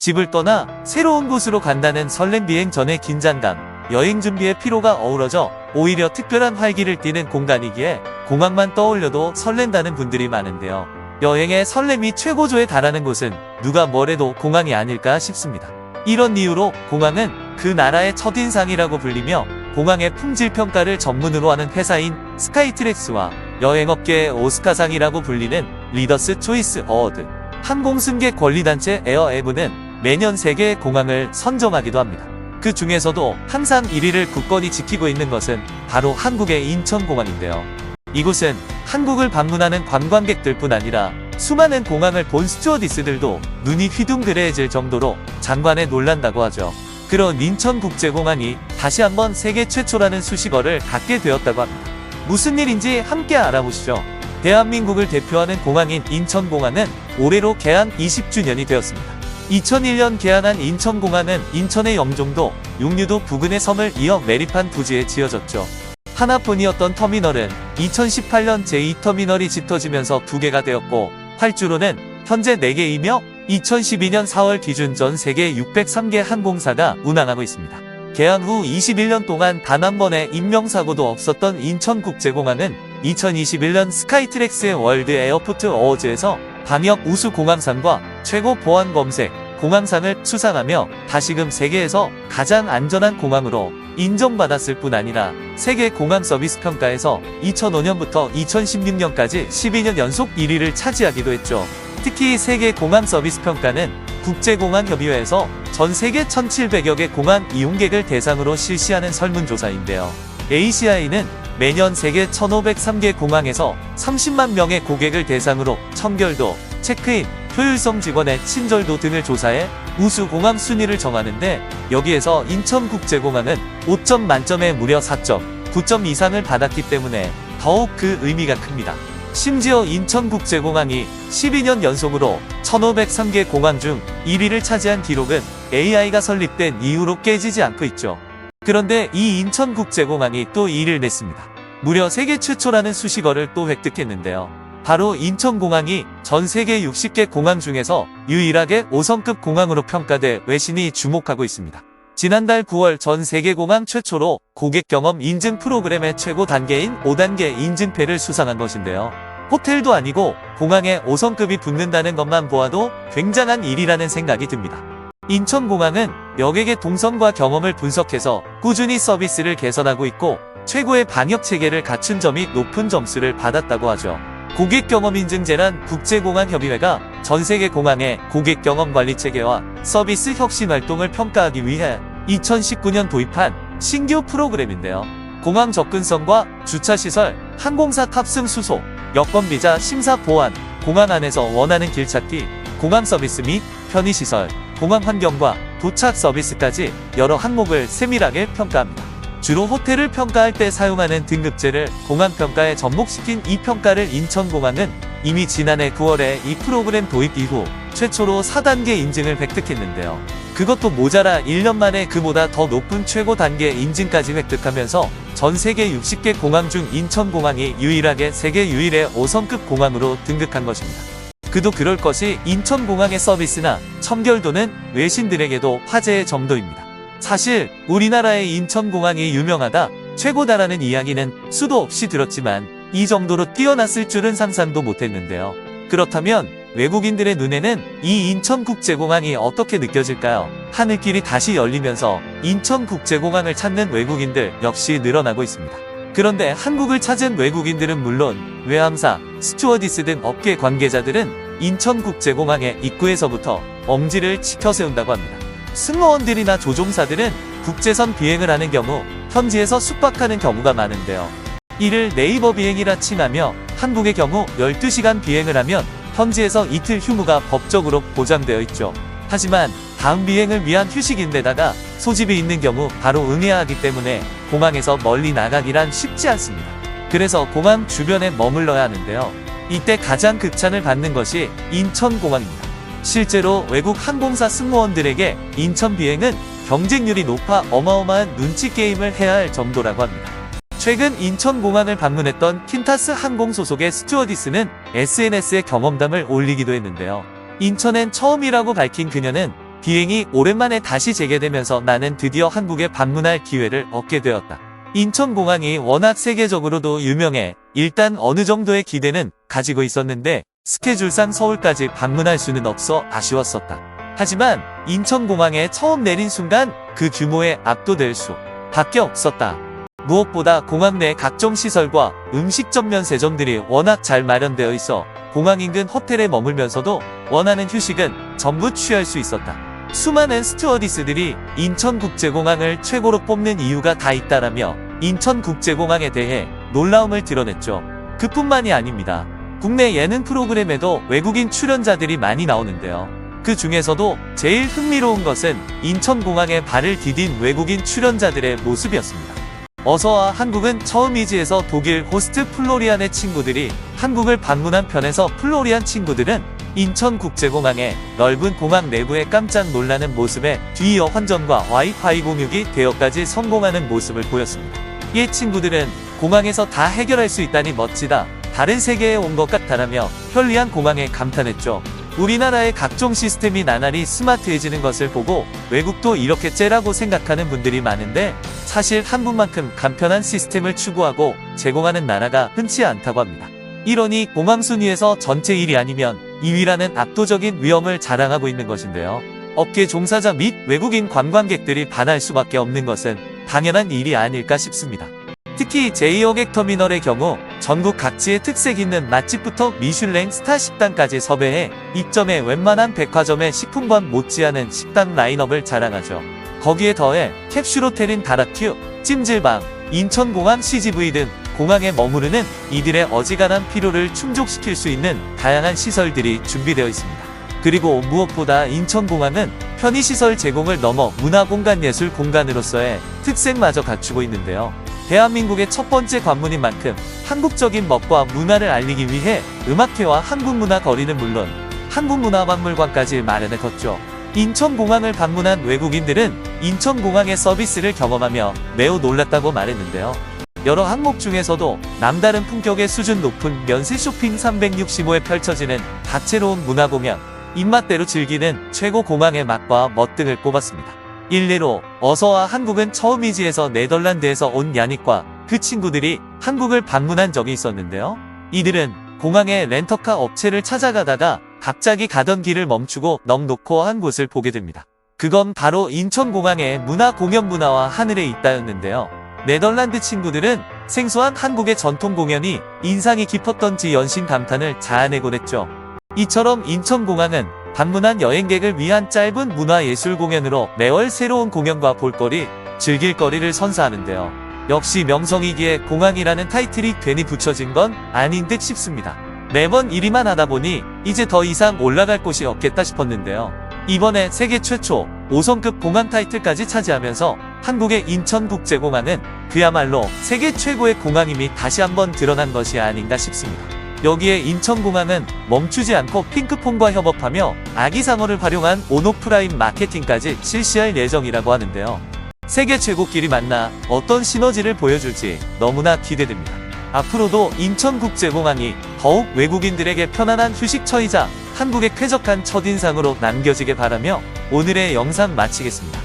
집을 떠나 새로운 곳으로 간다는 설렘 비행 전의 긴장감, 여행 준비의 피로가 어우러져 오히려 특별한 활기를 띠는 공간이기에 공항만 떠올려도 설렌다는 분들이 많은데요. 여행의 설렘이 최고조에 달하는 곳은 누가 뭐래도 공항이 아닐까 싶습니다. 이런 이유로 공항은 그 나라의 첫인상이라고 불리며 공항의 품질 평가를 전문으로 하는 회사인 스카이트랙스와 여행업계의 오스카상이라고 불리는 리더스 초이스 어워드, 항공승객 권리단체 에어에브는 매년 세계의 공항을 선정하기도 합니다. 그 중에서도 항상 1위를 굳건히 지키고 있는 것은 바로 한국의 인천공항인데요. 이곳은 한국을 방문하는 관광객들뿐 아니라 수많은 공항을 본 스튜어디스들도 눈이 휘둥그레해질 정도로 장관에 놀란다고 하죠. 그런 인천국제공항이 다시 한번 세계 최초라는 수식어를 갖게 되었다고 합니다. 무슨 일인지 함께 알아보시죠. 대한민국을 대표하는 공항인 인천공항은 올해로 개항 20주년이 되었습니다. 2001년 개항한 인천공항은 인천의 영종도, 육류도 부근의 섬을 이어 매립한 부지에 지어졌죠. 하나뿐이었던 터미널은 2018년 제2터미널이 짙어지면서 2개가 되었고, 활주로는 현재 4개이며 2012년 4월 기준 전 세계 603개 항공사가 운항하고 있습니다. 개항 후 21년 동안 단 한 번의 인명사고도 없었던 인천국제공항은 2021년 스카이트랙스의 월드 에어포트 어워즈에서 방역 우수 공항상과 최고 보안 검색 공항상을 수상하며 다시금 세계에서 가장 안전한 공항으로 인정받았을 뿐 아니라 세계 공항 서비스 평가에서 2005년부터 2016년까지 12년 연속 1위를 차지하기도 했죠. 특히 세계 공항 서비스 평가는 국제공항협의회에서 전 세계 1700여 개 공항 이용객을 대상으로 실시하는 설문조사인데요. ACI는 매년 세계 1503개 공항에서 30만 명의 고객을 대상으로 청결도, 체크인, 효율성 직원의 친절도 등을 조사해 우수 공항 순위를 정하는데, 여기에서 인천국제공항은 5점 만점에 무려 4점, 9점 이상을 받았기 때문에 더욱 그 의미가 큽니다. 심지어 인천국제공항이 12년 연속으로 1503개 공항 중 1위를 차지한 기록은 AI가 설립된 이후로 깨지지 않고 있죠. 그런데 이 인천국제공항이 또 2위를 냈습니다. 무려 세계 최초라는 수식어를 또 획득했는데요. 바로 인천공항이 전 세계 60개 공항 중에서 유일하게 5성급 공항으로 평가돼 외신이 주목하고 있습니다. 지난달 9월 전 세계 공항 최초로 고객 경험 인증 프로그램의 최고 단계인 5단계 인증패를 수상한 것인데요. 호텔도 아니고 공항에 5성급이 붙는다는 것만 보아도 굉장한 일이라는 생각이 듭니다. 인천공항은 여객의 동선과 경험을 분석해서 꾸준히 서비스를 개선하고 있고 최고의 방역 체계를 갖춘 점이 높은 점수를 받았다고 하죠. 고객 경험 인증제란 국제공항협의회가 전 세계 공항의 고객 경험 관리 체계와 서비스 혁신 활동을 평가하기 위해 2019년 도입한 신규 프로그램인데요. 공항 접근성과 주차시설, 항공사 탑승 수속, 여권 비자 심사 보안, 공항 안에서 원하는 길 찾기, 공항 서비스 및 편의시설, 공항 환경과 도착 서비스까지 여러 항목을 세밀하게 평가합니다. 주로 호텔을 평가할 때 사용하는 등급제를 공항평가에 접목시킨 이 평가를 인천공항은 이미 지난해 9월에 이 프로그램 도입 이후 최초로 4단계 인증을 획득했는데요. 그것도 모자라 1년 만에 그보다 더 높은 최고 단계 인증까지 획득하면서 전 세계 60개 공항 중 인천공항이 유일하게 세계 유일의 5성급 공항으로 등극한 것입니다. 그도 그럴 것이 인천공항의 서비스나 청결도는 외신들에게도 화제의 정도입니다. 사실 우리나라의 인천공항이 유명하다, 최고다라는 이야기는 수도 없이 들었지만 이 정도로 뛰어났을 줄은 상상도 못했는데요. 그렇다면 외국인들의 눈에는 이 인천국제공항이 어떻게 느껴질까요? 하늘길이 다시 열리면서 인천국제공항을 찾는 외국인들 역시 늘어나고 있습니다. 그런데 한국을 찾은 외국인들은 물론 외항사, 스튜어디스 등 업계 관계자들은 인천국제공항의 입구에서부터 엄지를 치켜세운다고 합니다. 승무원들이나 조종사들은 국제선 비행을 하는 경우 현지에서 숙박하는 경우가 많은데요. 이를 네이버 비행이라 칭하며 한국의 경우 12시간 비행을 하면 현지에서 이틀 휴무가 법적으로 보장되어 있죠. 하지만 다음 비행을 위한 휴식인데다가 소집이 있는 경우 바로 응해야 하기 때문에 공항에서 멀리 나가기란 쉽지 않습니다. 그래서 공항 주변에 머물러야 하는데요. 이때 가장 극찬을 받는 것이 인천공항입니다. 실제로 외국 항공사 승무원들에게 인천 비행은 경쟁률이 높아 어마어마한 눈치 게임을 해야 할 정도라고 합니다. 최근 인천공항을 방문했던 킨타스 항공 소속의 스튜어디스는 SNS에 경험담을 올리기도 했는데요. 인천엔 처음이라고 밝힌 그녀는 비행이 오랜만에 다시 재개되면서 나는 드디어 한국에 방문할 기회를 얻게 되었다. 인천공항이 워낙 세계적으로도 유명해 일단 어느 정도의 기대는 가지고 있었는데 스케줄상 서울까지 방문할 수는 없어 아쉬웠었다. 하지만 인천공항에 처음 내린 순간 그 규모에 압도될 수밖에 없었다. 무엇보다 공항 내 각종 시설과 음식 전면 세점들이 워낙 잘 마련되어 있어 공항 인근 호텔에 머물면서도 원하는 휴식은 전부 취할 수 있었다. 수많은 스튜어디스들이 인천국제공항을 최고로 뽑는 이유가 다 있다라며 인천국제공항에 대해 놀라움을 드러냈죠. 그뿐만이 아닙니다. 국내 예능 프로그램에도 외국인 출연자들이 많이 나오는데요. 그 중에서도 제일 흥미로운 것은 인천공항에 발을 디딘 외국인 출연자들의 모습이었습니다. 어서와 한국은 처음이지에서 독일 호스트 플로리안의 친구들이 한국을 방문한 편에서 플로리안 친구들은 인천국제공항의 넓은 공항 내부에 깜짝 놀라는 모습에 뒤이어 환전과 와이파이 공유기 대여까지 성공하는 모습을 보였습니다. 이 친구들은 공항에서 다 해결할 수 있다니 멋지다. 다른 세계에 온 것 같다라며 편리한 공항에 감탄했죠. 우리나라의 각종 시스템이 나날이 스마트해지는 것을 보고 외국도 이렇게 째라고 생각하는 분들이 많은데 사실 한국만큼 간편한 시스템을 추구하고 제공하는 나라가 흔치 않다고 합니다. 이러니 공항 순위에서 전체 1위 아니면 2위라는 압도적인 위엄을 자랑하고 있는 것인데요. 업계 종사자 및 외국인 관광객들이 반할 수밖에 없는 것은 당연한 일이 아닐까 싶습니다. 특히 제2호객터미널의 경우 전국 각지의 특색 있는 맛집부터 미슐랭 스타 식당까지 섭외해 입점해 웬만한 백화점의 식품관 못지않은 식당 라인업을 자랑하죠. 거기에 더해 캡슐호텔인 다락큐, 찜질방, 인천공항 CGV 등 공항에 머무르는 이들의 어지간한 피로를 충족시킬 수 있는 다양한 시설들이 준비되어 있습니다. 그리고 무엇보다 인천공항은 편의시설 제공을 넘어 문화공간 예술 공간으로서의 특색마저 갖추고 있는데요. 대한민국의 첫 번째 관문인 만큼 한국적인 멋과 문화를 알리기 위해 음악회와 한국문화 거리는 물론 한국문화박물관까지 마련해뒀죠. 인천공항을 방문한 외국인들은 인천공항의 서비스를 경험하며 매우 놀랐다고 말했는데요. 여러 항목 중에서도 남다른 품격의 수준 높은 면세 쇼핑 365에 펼쳐지는 다채로운 문화공연, 입맛대로 즐기는 최고 공항의 맛과 멋 등을 꼽았습니다. 일례로 어서와 한국은 처음이지에서 네덜란드에서 온 야닉과 그 친구들이 한국을 방문한 적이 있었는데요. 이들은 공항의 렌터카 업체를 찾아가다가 갑자기 가던 길을 멈추고 넋놓고 한 곳을 보게 됩니다. 그건 바로 인천공항의 문화공연 문화와 하늘에 있다였는데요. 네덜란드 친구들은 생소한 한국의 전통 공연이 인상이 깊었던지 연신 감탄을 자아내곤 했죠. 이처럼 인천공항은 방문한 여행객을 위한 짧은 문화예술 공연으로 매월 새로운 공연과 볼거리, 즐길거리를 선사하는데요. 역시 명성이기에 공항이라는 타이틀이 괜히 붙여진 건 아닌 듯 싶습니다. 매번 이리만 하다 보니 이제 더 이상 올라갈 곳이 없겠다 싶었는데요. 이번에 세계 최초 5성급 공항 타이틀까지 차지하면서 한국의 인천국제공항은 그야말로 세계 최고의 공항임이 다시 한번 드러난 것이 아닌가 싶습니다. 여기에 인천공항은 멈추지 않고 핑크퐁과 협업하며 아기상어를 활용한 온오프라인 마케팅까지 실시할 예정이라고 하는데요. 세계 최고끼리 만나 어떤 시너지를 보여줄지 너무나 기대됩니다. 앞으로도 인천국제공항이 더욱 외국인들에게 편안한 휴식처이자 한국의 쾌적한 첫인상으로 남겨지게 바라며 오늘의 영상 마치겠습니다.